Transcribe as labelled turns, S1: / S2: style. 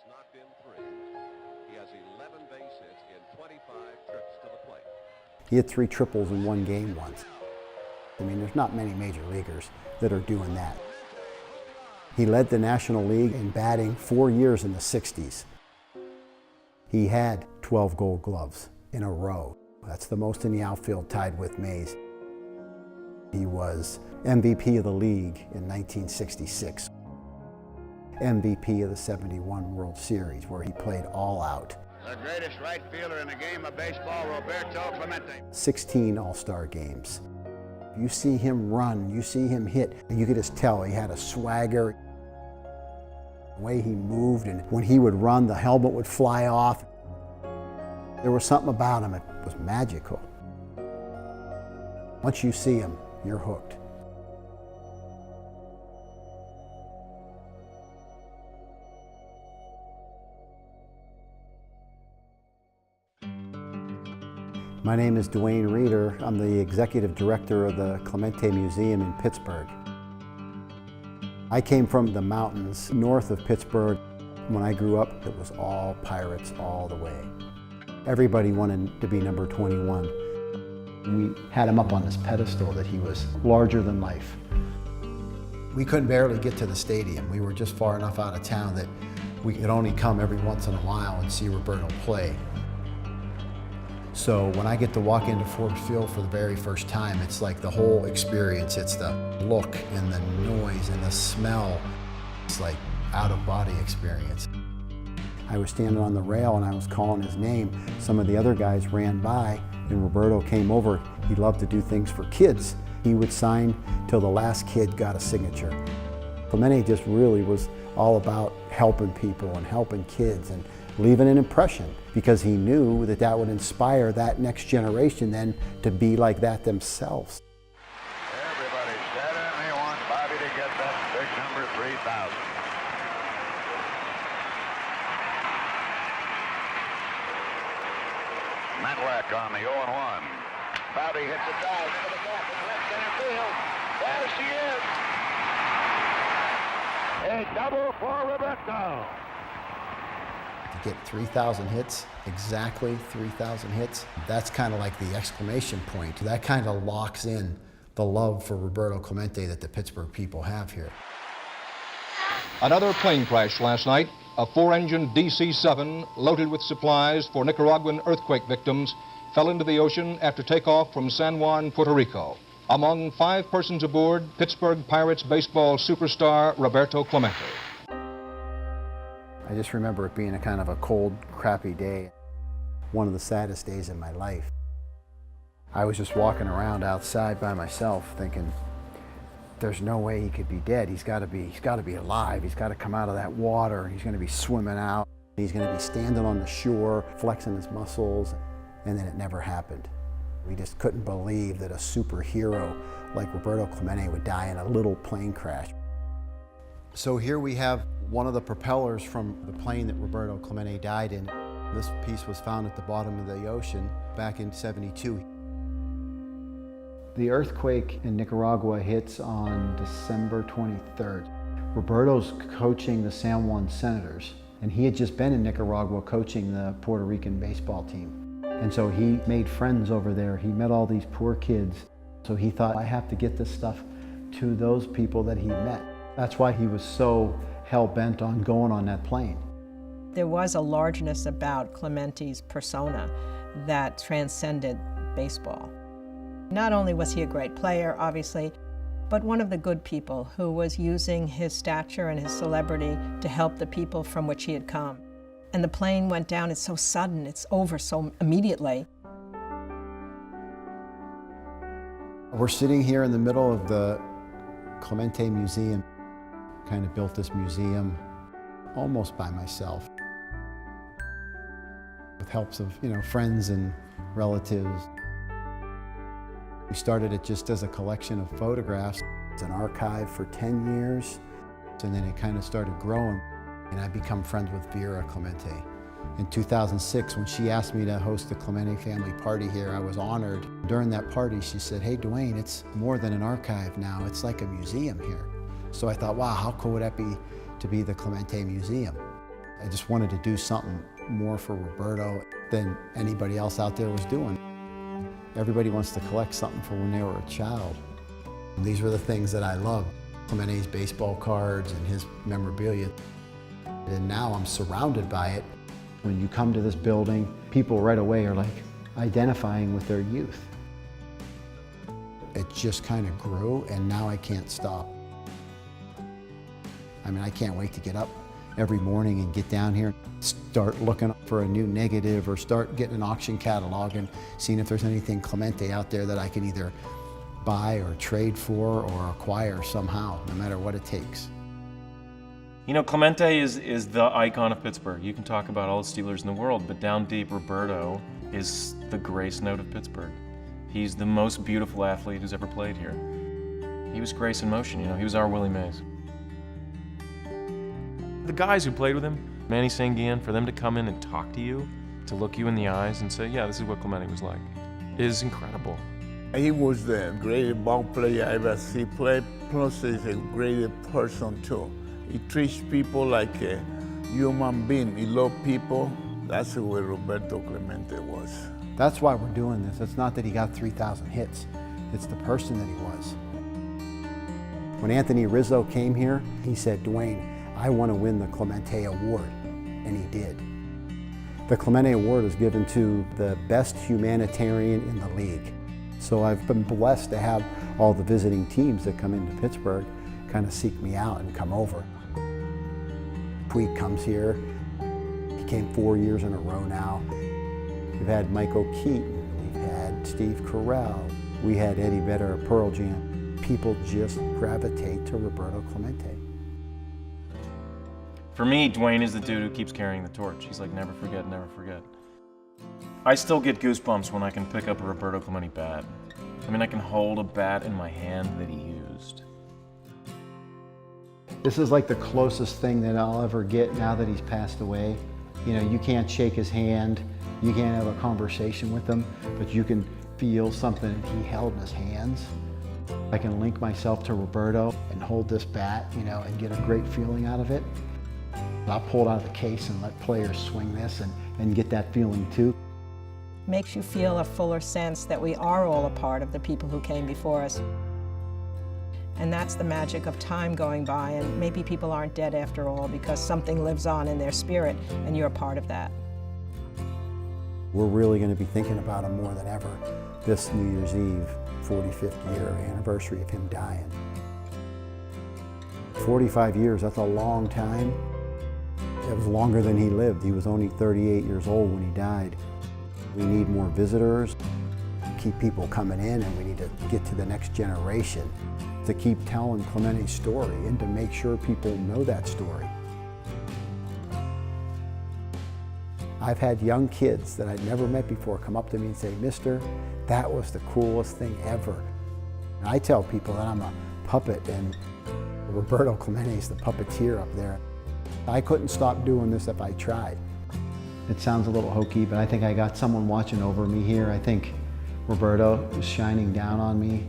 S1: knocked in 3. He has 11 base hits in 25 trips to the plate.
S2: He had 3 triples in one game once. I mean, there's not many major leaguers that are doing that. He led the National League in batting 4 years in the 60s. He had 12 Gold Gloves in a row. That's the most in the outfield, tied with Mays. He was MVP of the league in 1966. MVP of the '71 World Series, where he played all out.
S3: The greatest right fielder in the game of baseball, Roberto Clemente.
S2: 16 All-Star games. You see him run, you see him hit, and you could just tell he had a swagger. The way he moved, and when he would run, the helmet would fly off. There was something about him, it was magical. Once you see him, you're hooked. My name is Duane Reeder. I'm the executive director of the Clemente Museum in Pittsburgh. I came from the mountains north of Pittsburgh. When I grew up, it was all Pirates all the way. Everybody wanted to be number 21. We had him up on this pedestal that he was larger than life. We couldn't barely get to the stadium. We were just far enough out of town that we could only come every once in a while and see Roberto play. So when I get to walk into Ford Field for the very first time, it's like the whole experience. It's the look and the noise and the smell. It's like out-of-body experience. I was standing on the rail and I was calling his name. Some of the other guys ran by and Roberto came over. He loved to do things for kids. He would sign till the last kid got a signature. Clemente just really was all about helping people and helping kids and leaving an impression, because he knew that that would inspire that next generation then to be like that themselves.
S3: Everybody said it, and they want Bobby to get that big number 3,000. Matlack on the 0-1. Bobby hits a drive into the gap in left center field. There she is. A double for Roberto.
S2: To get 3,000 hits, exactly 3,000 hits, that's kind of like the exclamation point. That kind of locks in the love for Roberto Clemente that the Pittsburgh people have here.
S4: Another plane crash last night. A 4-engine DC-7 loaded with supplies for Nicaraguan earthquake victims fell into the ocean after takeoff from San Juan, Puerto Rico. Among 5 persons aboard, Pittsburgh Pirates baseball superstar Roberto Clemente.
S2: I just remember it being a kind of a cold, crappy day. One of the saddest days in my life. I was just walking around outside by myself thinking, there's no way he could be dead. He's got to be alive. He's got to come out of that water. He's going to be swimming out. He's going to be standing on the shore, flexing his muscles, and then it never happened. We just couldn't believe that a superhero like Roberto Clemente would die in a little plane crash. So here we have one of the propellers from the plane that Roberto Clemente died in. This piece was found at the bottom of the ocean back in '72. The earthquake in Nicaragua hits on December 23rd. Roberto's coaching the San Juan Senators, and he had just been in Nicaragua coaching the Puerto Rican baseball team. And so he made friends over there. He met all these poor kids. So he thought, I have to get this stuff to those people that he met. That's why he was so hell-bent on going on that plane.
S5: There was a largeness about Clemente's persona that transcended baseball. Not only was he a great player, obviously, but one of the good people who was using his stature and his celebrity to help the people from which he had come. And the plane went down, it's so sudden, it's over so immediately.
S2: We're sitting here in the middle of the Clemente Museum. Kind of built this museum almost by myself, with helps of, friends and relatives. We started it just as a collection of photographs. It's an archive for 10 years, and then it kind of started growing. And I become friends with Vera Clemente. In 2006, when she asked me to host the Clemente family party here, I was honored. During that party, she said, hey, Duane, it's more than an archive now. It's like a museum here. So I thought, wow, how cool would that be to be the Clemente Museum? I just wanted to do something more for Roberto than anybody else out there was doing. Everybody wants to collect something from when they were a child. These were the things that I loved. Clemente's baseball cards and his memorabilia. And now I'm surrounded by it. When you come to this building, people right away are like identifying with their youth. It just kind of grew, and now I can't stop. I mean, I can't wait to get up every morning and get down here, start looking for a new negative or start getting an auction catalog and seeing if there's anything Clemente out there that I can either buy or trade for or acquire somehow, no matter what it takes.
S6: You know, Clemente is the icon of Pittsburgh. You can talk about all the Steelers in the world, but down deep, Roberto is the grace note of Pittsburgh. He's the most beautiful athlete who's ever played here. He was grace in motion, you know, he was our Willie Mays. The guys who played with him, Manny Sanguillen, for them to come in and talk to you, to look you in the eyes and say, yeah, this is what Clemente was like, is incredible.
S7: He was the greatest ball player I ever seen play, plus he's a great person too. He treats people like a human being. He loves people. That's the way Roberto Clemente was.
S2: That's why we're doing this. It's not that he got 3,000 hits. It's the person that he was. When Anthony Rizzo came here, he said, Dwayne, I want to win the Clemente Award, and he did. The Clemente Award is given to the best humanitarian in the league. So I've been blessed to have all the visiting teams that come into Pittsburgh kind of seek me out and come over. Puig comes here. He came 4 years in a row now. We've had Mike O'Keeton, we've had Steve Carell, we had Eddie Vedder of Pearl Jam. People just gravitate to Roberto Clemente.
S6: For me, Dwayne is the dude who keeps carrying the torch. He's like, never forget, never forget. I still get goosebumps when I can pick up a Roberto Clemente bat. I mean, I can hold a bat in my hand that he used.
S2: This is like the closest thing that I'll ever get now that he's passed away. You know, you can't shake his hand, you can't have a conversation with him, but you can feel something he held in his hands. I can link myself to Roberto and hold this bat, you know, and get a great feeling out of it. I'll pull it out of the case and let players swing this and get that feeling too.
S5: Makes you feel a fuller sense that we are all a part of the people who came before us. And that's the magic of time going by, and maybe people aren't dead after all because something lives on in their spirit and you're a part of that.
S2: We're really going to be thinking about him more than ever this New Year's Eve, 45th year anniversary of him dying. 45 years, that's a long time. It was longer than he lived. He was only 38 years old when he died. We need more visitors, keep people coming in, and we need to get to the next generation to keep telling Clemente's story and to make sure people know that story. I've had young kids that I'd never met before come up to me and say, Mister, that was the coolest thing ever. And I tell people that I'm a puppet and Roberto Clemente's the puppeteer up there. I couldn't stop doing this if I tried. It sounds a little hokey, but I think I got someone watching over me here. I think Roberto is shining down on me.